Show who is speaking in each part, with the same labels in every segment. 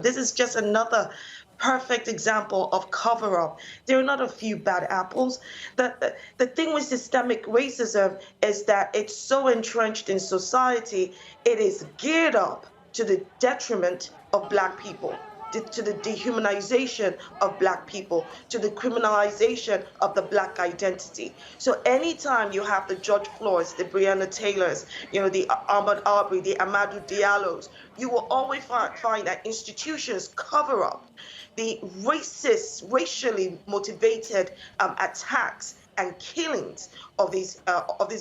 Speaker 1: This is just another perfect example of cover up. There are not a few bad apples. The thing with systemic racism is that it's so entrenched in society, it is geared up to the detriment of Black people. To the dehumanization of Black people, to the criminalization of the Black identity. So anytime you have the George Floyds, the Breonna Taylors, the Ahmaud Arbery, the Amadou Diallos, you will always find that institutions cover up the racist, racially motivated attacks and killings of these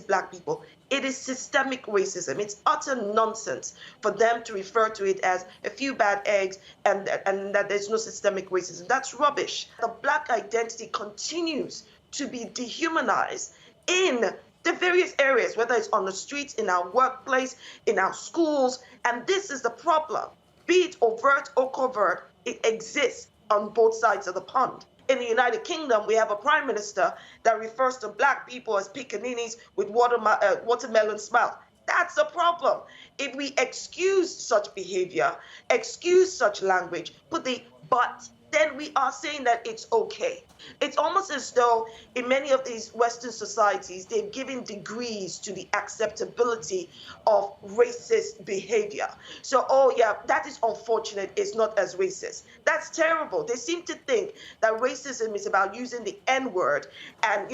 Speaker 1: Black people. It is systemic racism. It's utter nonsense for them to refer to it as a few bad eggs and that there's no systemic racism. That's rubbish. The Black identity continues to be dehumanized in the various areas, whether it's on the streets, in our workplace, in our schools. And this is the problem. Be it overt or covert, it exists on both sides of the pond. In the United Kingdom, we have a prime minister that refers to Black people as pickaninnies with watermelon smiles. That's a problem. If we excuse such behavior, excuse such language, put the but, then we are saying that it's okay. It's almost as though in many of these Western societies, they've given degrees to the acceptability of racist behavior. So, oh yeah, that is unfortunate. It's not as racist. That's terrible. They seem to think that racism is about using the N word and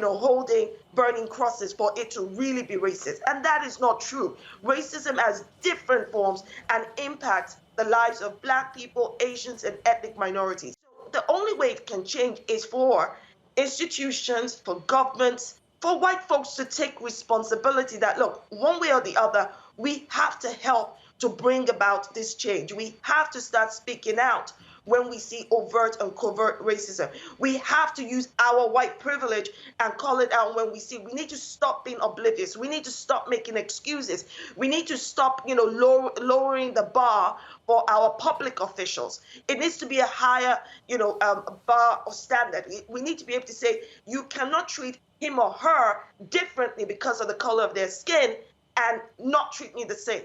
Speaker 1: holding burning crosses for it to really be racist. And that is not true. Racism has different forms and impacts the lives of Black people, Asians, and ethnic minorities. So the only way it can change is for institutions, for governments, for white folks to take responsibility that, look, one way or the other, we have to help to bring about this change. We have to start speaking out when we see overt and covert racism. We have to use our white privilege and call it out when we see. We need to stop being oblivious. We need to stop making excuses. We need to stop, lowering the bar for our public officials. It needs to be a higher, bar or standard. We need to be able to say, you cannot treat him or her differently because of the color of their skin and not treat me the same.